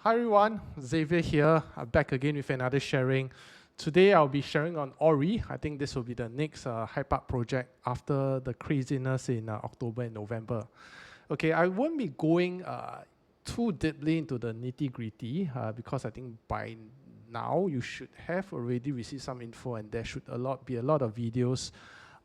Hi everyone, Zavier here, back again with another sharing. Today I'll be sharing on Orie. I think this will be the next hype up project after the craziness in October and November. Okay, I won't be going too deeply into the nitty gritty because I think by now you should have already received some info, and there should be a lot of videos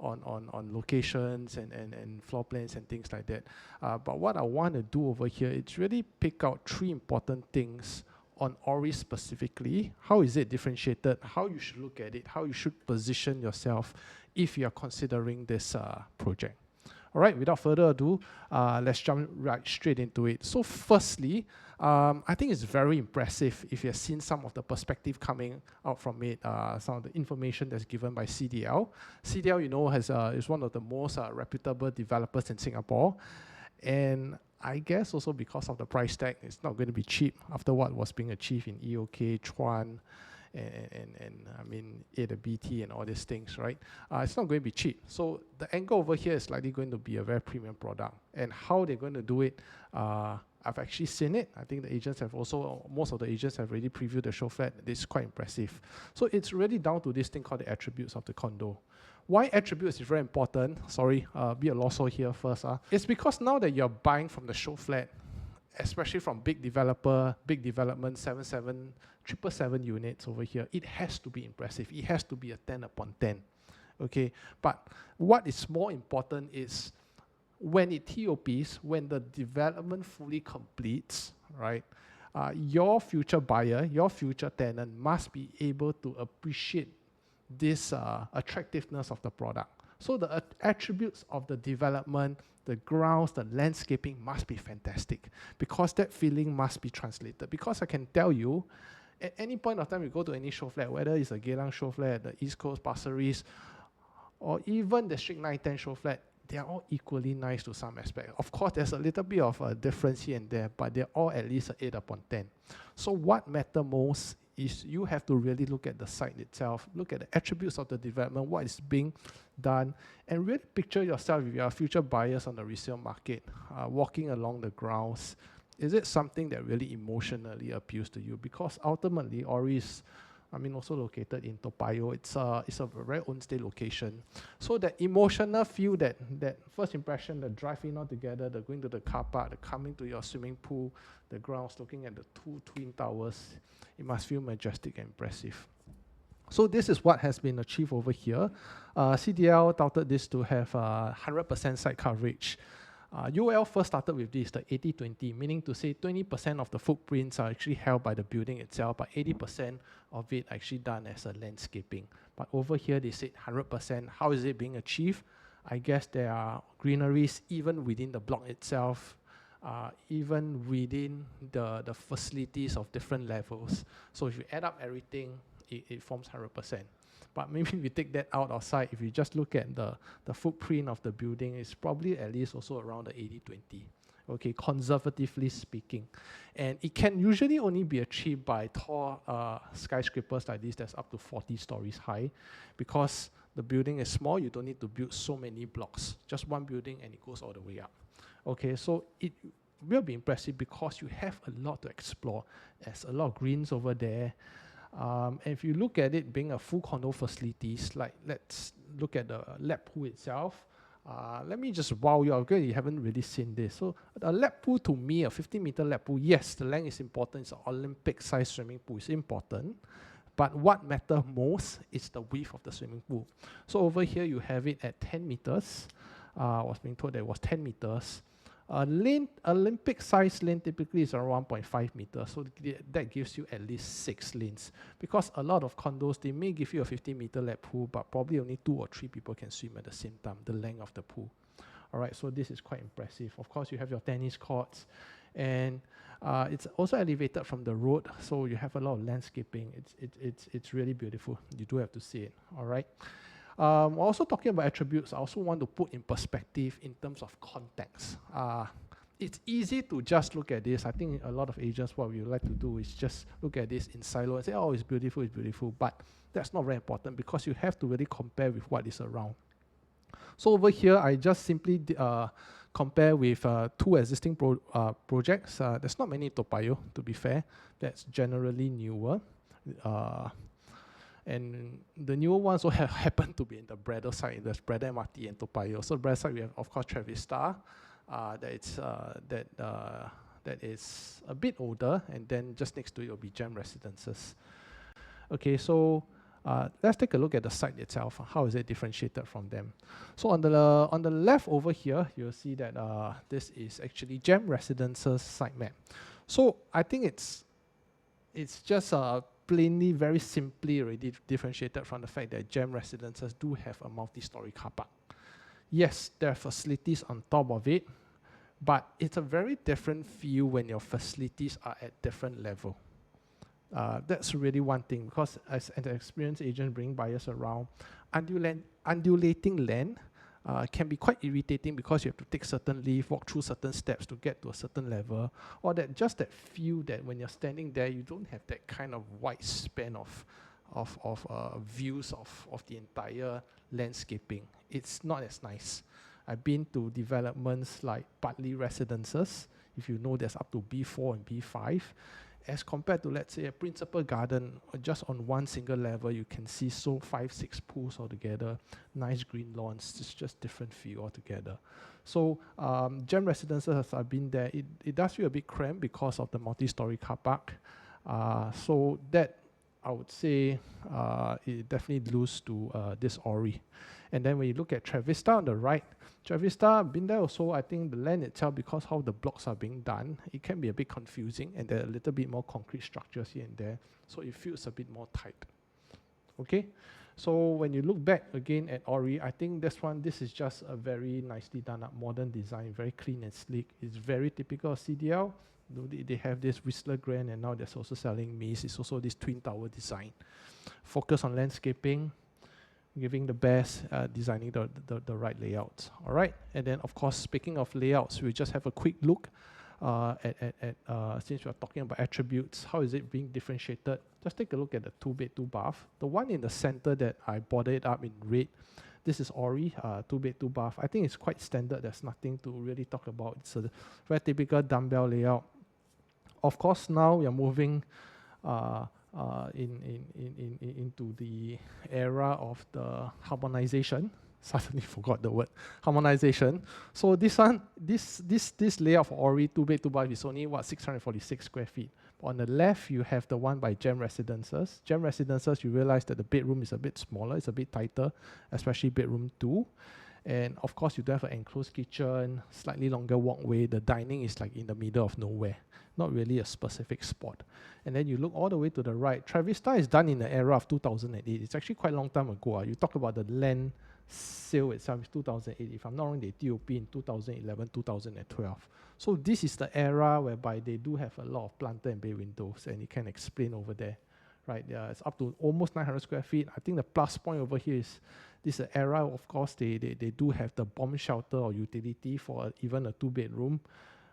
on locations and floor plans and things like that. But what I want to do over here is really pick out three important things on Orie specifically. How is it differentiated? How you should look at it? How you should position yourself if you are considering this project. All right, without further ado, let's jump right straight into it. So firstly, I think it's very impressive if you've seen some of the perspective coming out from it, some of the information that's given by CDL. CDL, you know, is one of the most reputable developers in Singapore. And I guess also because of the price tag, it's not going to be cheap after what was being achieved in EOK, Chuan, and I mean AWT and all these things, right? It's not going to be cheap. So the angle over here is likely going to be a very premium product. And how they're going to do it, I've actually seen it. I think the agents have also, most of the agents have already previewed the show flat. It's quite impressive. So it's really down to this thing called the attributes of the condo. Why attributes is very important? Sorry, be a loss here first. It's because now that you're buying from the show flat, especially from big developer, big development, 777 units over here, it has to be impressive. It has to be a 10 upon 10. Okay, but what is more important is when it TOPs, when the development fully completes, right, your future buyer, your future tenant must be able to appreciate this attractiveness of the product. So the attributes of the development, the grounds, the landscaping must be fantastic because that feeling must be translated. Because I can tell you, at any point of time you go to any show flat, whether it's a Geylang show flat, the East Coast Pasir Ris, or even the District 910 show flat, they are all equally nice to some aspect. Of course, there's a little bit of a difference here and there, but they're all at least 8 upon 10. So what matters most is you have to really look at the site itself, look at the attributes of the development, what is being done, and really picture yourself if you are future buyers on the resale market, walking along the grounds. Is it something that really emotionally appeals to you? Because ultimately, Orie is, also located in Toa Payoh. It's a very own stay location. So that emotional feel, that first impression, the drive-in all together, the going to the car park, the coming to your swimming pool, the grounds, looking at the two twin towers, it must feel majestic and impressive. So this is what has been achieved over here. CDL touted this to have 100% site coverage. UL first started with this, the 80-20, meaning to say 20% of the footprints are actually held by the building itself, but 80% of it actually done as a landscaping. But over here they said 100%. How is it being achieved? I guess there are greeneries even within the block itself, even within the facilities of different levels. So if you add up everything, it forms 100%. But maybe we take that out of sight. If you just look at the footprint of the building, it's probably at least also around the 80-20. Okay, conservatively speaking. And it can usually only be achieved by tall skyscrapers like this that's up to 40 stories high. Because the building is small, you don't need to build so many blocks. Just one building and it goes all the way up. Okay, so it will be impressive because you have a lot to explore. There's a lot of greens over there. And if you look at it being a full condo facilities, like let's look at the lap pool itself. Let me just wow you out, because you haven't really seen this. So a lap pool, to me, a 50-meter lap pool, yes, the length is important. It's an Olympic-sized swimming pool. It's important. But what matters most is the width of the swimming pool. So over here, you have it at 10 meters. I was being told that it was 10 meters. Olympic-sized lane typically is around 1.5 meters, so that gives you at least 6 lanes. Because a lot of condos, they may give you a 50-meter lap pool, but probably only 2 or 3 people can swim at the same time, the length of the pool. All right, so this is quite impressive. Of course, you have your tennis courts, and it's also elevated from the road, so you have a lot of landscaping. It's really beautiful. You do have to see it. All right. Also talking about attributes, I also want to put in perspective in terms of context. It's easy to just look at this. I think a lot of agents, what we like to do is just look at this in silo and say, oh, it's beautiful. But that's not very important because you have to really compare with what is around. So over here, I just simply compare with two existing projects. There's not many in Toa Payoh, to be fair. That's generally newer. And the newer ones also happen to be in the Braddell side. There's Braddell MRT and Toa Payoh. So Braddell side, we have, of course, Travista. That is a bit older, and then just next to it will be Gem Residences. Okay, so let's take a look at the site itself. How is it differentiated from them? So on the left over here, you'll see that this is actually Gem Residences site map. So I think it's just plainly, very simply already differentiated from the fact that Gem Residences do have a multi-story car park. Yes, there are facilities on top of it, but it's a very different feel when your facilities are at different level. That's really one thing, because as an experienced agent bringing buyers around, undulating land can be quite irritating because you have to take certain leave, walk through certain steps to get to a certain level, or that feel that when you're standing there, you don't have that kind of wide span of views of the entire landscaping. It's not as nice. I've been to developments like Bartley Residences. If you know, there's up to B4 and B5. As compared to, let's say, a principal garden, just on one single level, you can see 5-6 pools altogether, nice green lawns. It's just different feel altogether. So Gem Residences, as I've been there, it does feel a bit cramped because of the multi-story car park. So that, I would say, it definitely loses to this Orie. And then when you look at Travista on the right, Travista, been there also. I think the land itself, because how the blocks are being done, it can be a bit confusing, and there are a little bit more concrete structures here and there, so it feels a bit more tight. Okay, so when you look back again at Orie, I think this is just a very nicely done up modern design, very clean and sleek. It's very typical of CDL. They have this Whistler Grand, and now they're also selling Mies. It's also this twin tower design. Focus on landscaping, giving the best, designing the right layouts. All right, and then of course, speaking of layouts, we just have a quick look since we're talking about attributes, how is it being differentiated? Just take a look at the 2-bed, 2-bath. The one in the center that I bordered up in red, this is Orie, 2-bed, 2-bath. I think it's quite standard. There's nothing to really talk about. It's a very typical dumbbell layout. Of course, now we are moving into the era of the harmonization. Suddenly forgot the word, harmonization. So this layout for Orie 2-bed, 2-bath is only 646 square feet. On the left, you have the one by Gem Residences. Gem Residences, you realize that the bedroom is a bit smaller, it's a bit tighter, especially bedroom 2. And of course, you do have an enclosed kitchen, slightly longer walkway. The dining is like in the middle of nowhere, not really a specific spot. And then you look all the way to the right. Travista is done in the era of 2008. It's actually quite a long time ago. You talk about the land sale itself is 2008. If I'm not wrong, they TOP in 2011, 2012. So this is the era whereby they do have a lot of planter and bay windows, and you can explain over there, right? It's up to almost 900 square feet. I think the plus point over here is this era, of course, they do have the bomb shelter or utility for even a 2-bedroom.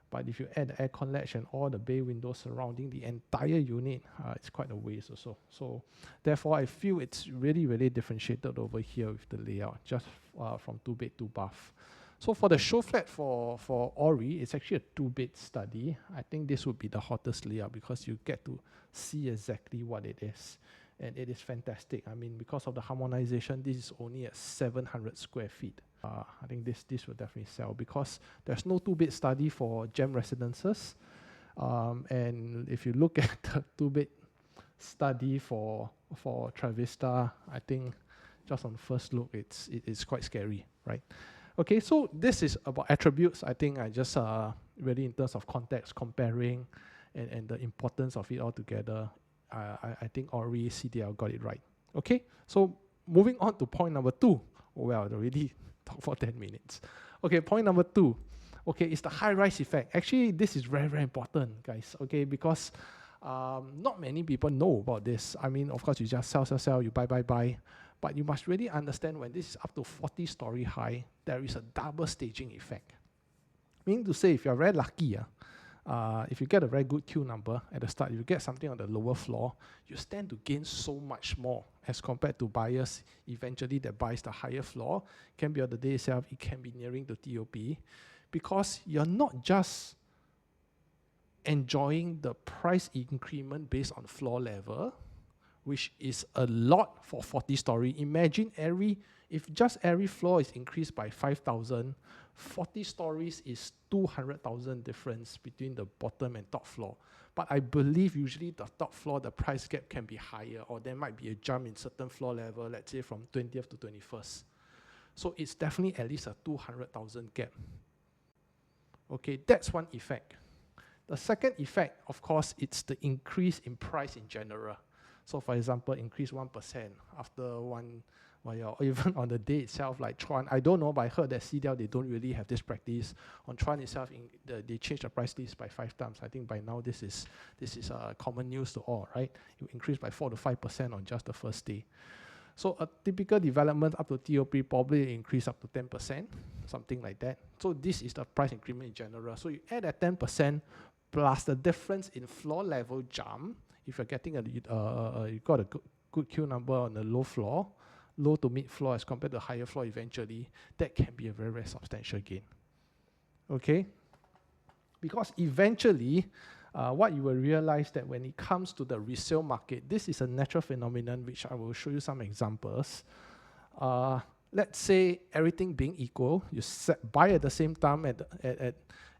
But if you add the aircon latch and all the bay windows surrounding the entire unit, it's quite a waste also. So therefore, I feel it's really, really differentiated over here with the layout, just from 2-bed, 2-bath. So for the show flat for Orie, it's actually a 2-bed study. I think this would be the hottest layout because you get to see exactly what it is. And it is fantastic. I mean, because of the harmonization, this is only at 700 square feet. I think this will definitely sell because there's no 2-bed study for Gem Residences. And if you look at the 2-bed study for Travista, I think just on first look, it's quite scary, right? Okay, so this is about attributes. I think I just really in terms of context, comparing and the importance of it all together, I think Orie CDL got it right. Okay, so moving on to point number 2. Well, I already talked for 10 minutes. Okay, point number 2. Okay, it's the high-rise effect. Actually, this is very, very important, guys. Okay, because not many people know about this. I mean, of course, you just sell, you buy. But you must really understand when this is up to 40-story high, there is a double staging effect. Meaning to say, if you're very lucky, if you get a very good Q number at the start, you get something on the lower floor, you stand to gain so much more as compared to buyers eventually that buys the higher floor. It can be on the day itself, it can be nearing the TOP, because you're not just enjoying the price increment based on floor level, which is a lot for 40-story. Imagine if just every floor is increased by 5,000, 40 stories is 200,000 difference between the bottom and top floor. But I believe usually the top floor, the price gap can be higher, or there might be a jump in certain floor level, let's say from 20th to 21st. So it's definitely at least a 200,000 gap. Okay, that's one effect. The second effect, of course, it's the increase in price in general. So for example, increase 1% after one, or even on the day itself, like Chuan, I don't know, but I heard that CDL, they don't really have this practice. On Chuan itself, they change the price list by 5 times. I think by now this is common news to all, right? You increase by 4 to 5% on just the first day. So a typical development up to TOP probably increase up to 10%, something like that. So this is the price increment in general. So you add at 10% plus the difference in floor level jump. If you're getting you got a good Q number on the low floor, low to mid floor as compared to higher floor eventually, that can be a very, very substantial gain. Okay? Because eventually, what you will realize that when it comes to the resale market, this is a natural phenomenon which I will show you some examples. Let's say everything being equal, you buy at the same time at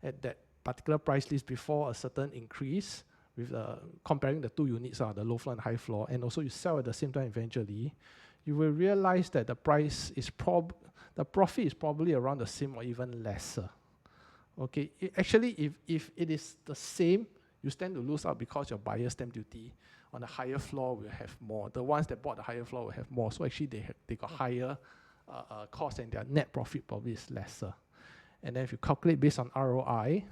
that particular price list before a certain increase, with comparing the two units, the low floor and high floor, and also you sell at the same time eventually, you will realize that the profit is probably around the same or even lesser. Okay, actually, if it is the same, you stand to lose out because your buyer's stamp duty on the higher floor will have more. The ones that bought the higher floor will have more. So actually, they got higher cost, and their net profit probably is lesser. And then if you calculate based on ROI,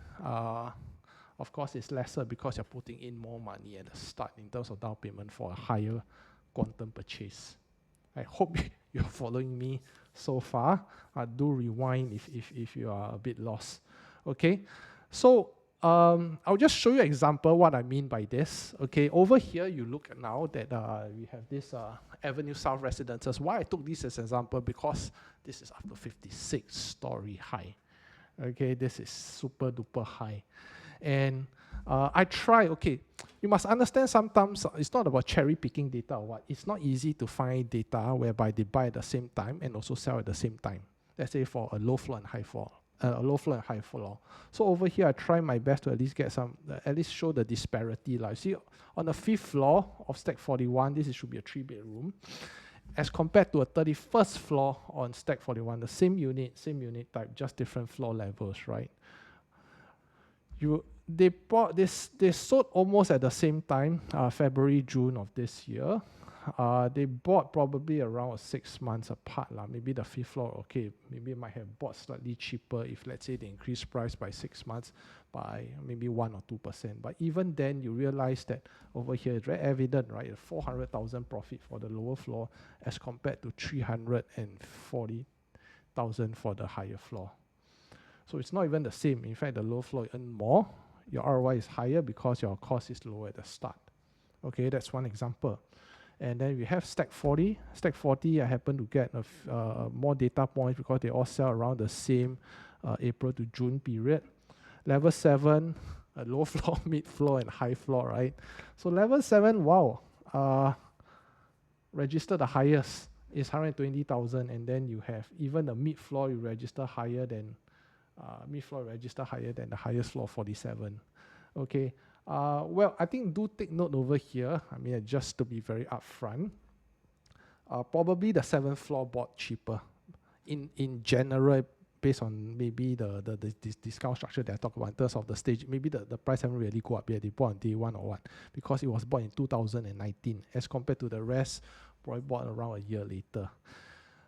of course, it's lesser because you're putting in more money at the start in terms of down payment for a higher quantum purchase. I hope you're following me so far. Do rewind if you are a bit lost. Okay, so I'll just show you an example what I mean by this. Okay, over here you look at now that we have this Avenue South residences. Why I took this as an example? Because this is up to 56-story high. Okay, this is super duper high. And you must understand sometimes it's not about cherry picking data or what. It's not easy to find data whereby they buy at the same time and also sell at the same time. Let's say for a low floor and high floor. So over here, I try my best to at least get at least show the disparity. Like, see, on the 5th floor of Stack 41, this should be a 3-bedroom. As compared to a 31st floor on Stack 41, the same unit type, just different floor levels, right? They sold almost at the same time, February, June of this year. They bought probably around 6 months apart. Maybe the 5th floor, okay, maybe might have bought slightly cheaper if, let's say, they increase price by 6 months by maybe 1 or 2%. But even then, you realize that over here, it's very evident, right? A 400,000 profit for the lower floor as compared to 340,000 for the higher floor. So it's not even the same. In fact, the low floor earn more. Your ROI is higher because your cost is lower at the start. Okay, that's one example. And then we have Stack 40. Stack 40, I happen to get more data points because they all sell around the same April to June period. Level 7, low floor, mid floor, and high floor, right? So level 7, wow, register the highest is 120,000, and then you have even the mid floor you register higher than the highest floor, 47. Okay. Well, I think do take note over here. I mean, just to be very upfront, probably the 7th floor bought cheaper in general, based on maybe the discount structure that I talked about in terms of the stage. Maybe the price haven't really go up yet. They bought on day 1 or what, because it was bought in 2019 as compared to the rest probably bought around a year later.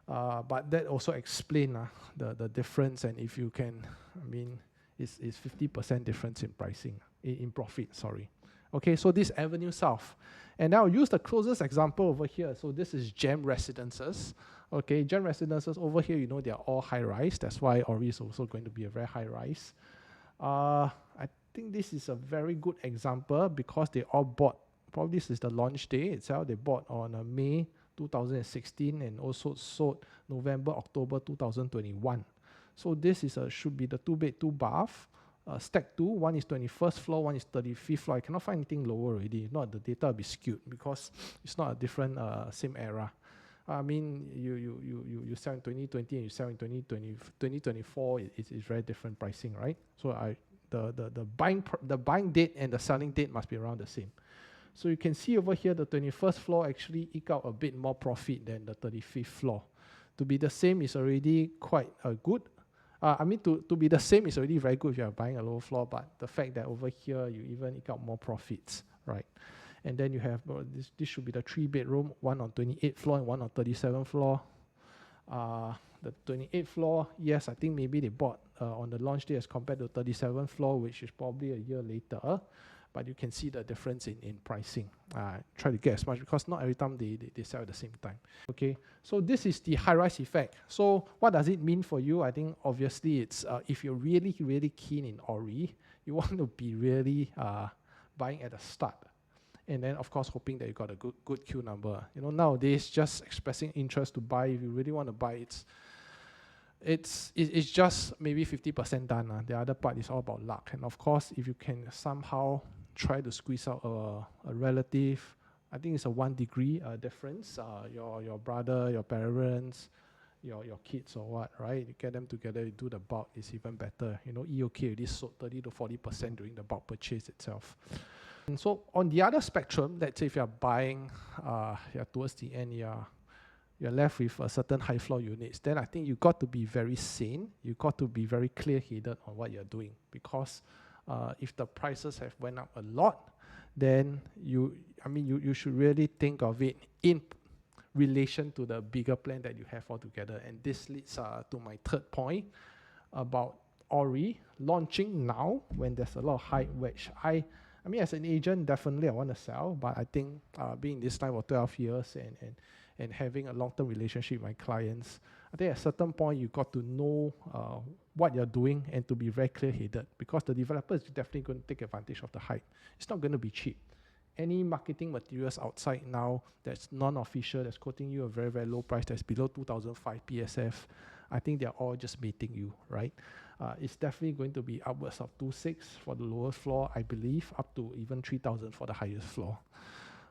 But that also explains the difference, and if you can, I mean, it's 50% difference in pricing, in profit, sorry. Okay, so this Avenue South. And now I'll use the closest example over here. So this is Gem Residences. Okay, Gem Residences over here, you know, they are all high-rise. That's why Orie is also going to be a very high-rise. I think this is a very good example because they all bought, probably this is the launch day itself. They bought on May 2016 and also sold November, October 2021. So this is should be the 2-bed, 2-bath, stack 2. One is 21st floor, one is 35th floor. I cannot find anything lower already. If not, the data will be skewed because it's not a different same era. I mean, you sell in 2020 and you sell in 2024. It's very different pricing, right? So the buying date and the selling date must be around the same. So you can see over here the 21st floor actually eke out a bit more profit than the 35th floor. To be the same is already quite good. I mean, to be the same is already very good if you are buying a lower floor, but the fact that over here you even eke out more profits, right? And then you have this should be the 3-bedroom, one on 28th floor and one on 37th floor. The 28th floor, yes, I think maybe they bought on the launch day as compared to 37th floor, which is probably a year later. But you can see the difference in pricing. Try to get as much because not every time they sell at the same time. Okay, so this is the high-rise effect. So what does it mean for you? I think obviously it's if you're really, really keen in Orie, you want to be really buying at the start. And then, of course, hoping that you got a good queue number. You know, nowadays, just expressing interest to buy, if you really want to buy, it's just maybe 50% done. The other part is all about luck. And of course, if you can somehow try to squeeze out a relative, I think it's a 1 degree difference. Your brother, your parents, your kids or what, right? You get them together, you do the bulk, it's even better. You know, EOK already sold 30 to 40% during the bulk purchase itself. And so on the other spectrum, let's say if you're buying, towards the end, you're left with a certain high floor units, then I think you got to be very sane. You got to be very clear-headed on what you're doing, because if the prices have went up a lot, then you should really think of it in relation to the bigger plan that you have altogether. And this leads to my third point about Orie launching now when there's a lot of hype, which I mean, as an agent, definitely I want to sell, but I think being this time for 12 years and having a long-term relationship with my clients, I think at a certain point you got to know what you're doing and to be very clear-headed, because the developer is definitely going to take advantage of the hype. It's not going to be cheap. Any marketing materials outside now that's non-official, that's quoting you a very, very low price, that's below 2005 PSF, I think they're all just baiting you, right? It's definitely going to be upwards of 2.6 for the lowest floor, I believe, up to even 3,000 for the highest floor.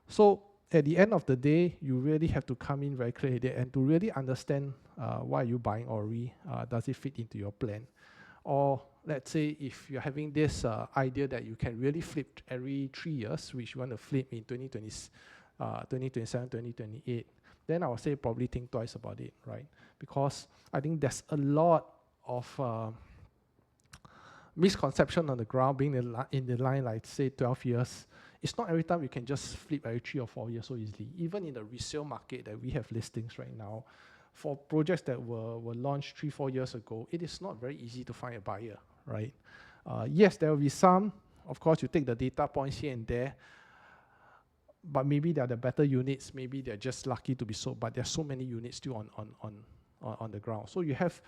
So at the end of the day, you really have to come in very clear-headed and to really understand why are you buying Orie, does it fit into your plan? Or let's say if you're having this idea that you can really flip every 3 years, which you want to flip in 2027, 2028, then I would say probably think twice about it, right? Because I think there's a lot of misconception on the ground, being in the line, like say 12 years. It's not every time you can just flip every 3 or 4 years so easily. Even in the resale market that we have listings right now, for projects that were launched 3-4 years ago, it is not very easy to find a buyer, right? Yes, there will be some. Of course, you take the data points here and there, but maybe they're the better units. Maybe they're just lucky to be sold, but there's so many units still on the ground. So you have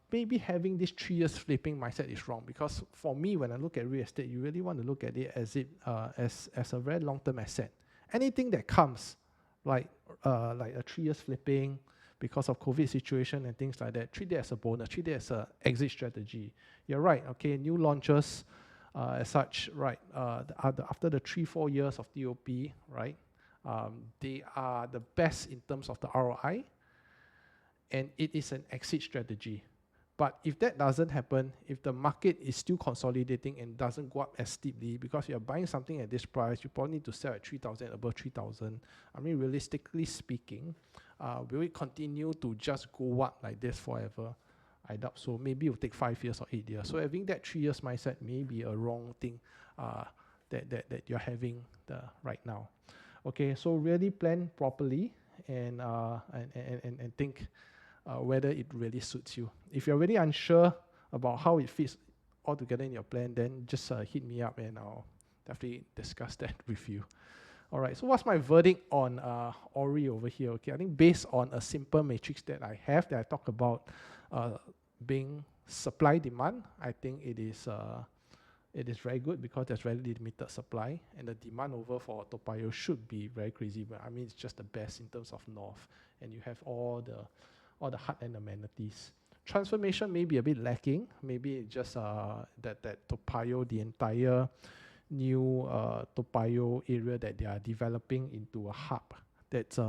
maybe having this 3 years flipping mindset is wrong, because for me, when I look at real estate, you really want to look at it as a very long-term asset. Anything that comes, like a 3 years flipping because of COVID situation and things like that, treat it as a bonus, treat it as an exit strategy. You're right, okay, new launches as such, right, after the 3-4 years of TOP, right, they are the best in terms of the ROI, and it is an exit strategy. But if that doesn't happen, if the market is still consolidating and doesn't go up as steeply, because you're buying something at this price, you probably need to sell at 3,000, above 3,000. I mean, realistically speaking, will it continue to just go up like this forever? I doubt so. Maybe it will take 5 years or 8 years. So having that 3 years mindset may be a wrong thing that you're having right now. Okay, so really plan properly and think whether it really suits you. If you're really unsure about how it fits all together in your plan, then just hit me up and I'll definitely discuss that with you. All right, so what's my verdict on Orie over here? Okay, I think based on a simple matrix that I have, that I talk about being supply-demand, I think it is very good because there's very limited supply, and the demand over for Toa Payoh should be very crazy. But I mean, it's just the best in terms of north, and you have all the heartland amenities. Transformation may be a bit lacking. Maybe it's just that Toa Payoh, the entire new Toa Payoh area that they are developing into a hub that's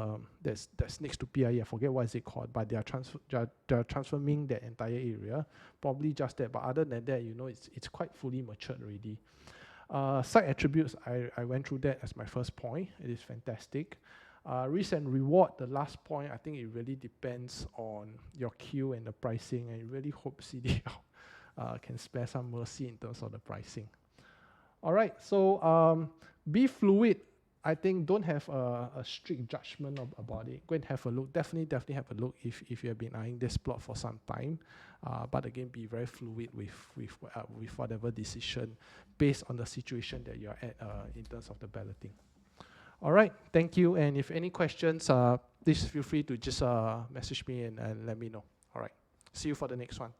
next to PIE. I forget what is it called, but they are transforming that entire area. Probably just that, but other than that, it's quite fully matured already. Site attributes, I went through that as my first point. It is fantastic. Risk and reward, the last point, I think it really depends on your queue and the pricing, and I really hope CDL can spare some mercy in terms of the pricing. All right, so be fluid. I think don't have a strict judgment about it. Go and have a look. Definitely have a look if you have been eyeing this plot for some time. But again, be very fluid with whatever decision based on the situation that you're at in terms of the balloting. All right, thank you. And if any questions, please feel free to just message me and let me know. All right, see you for the next one.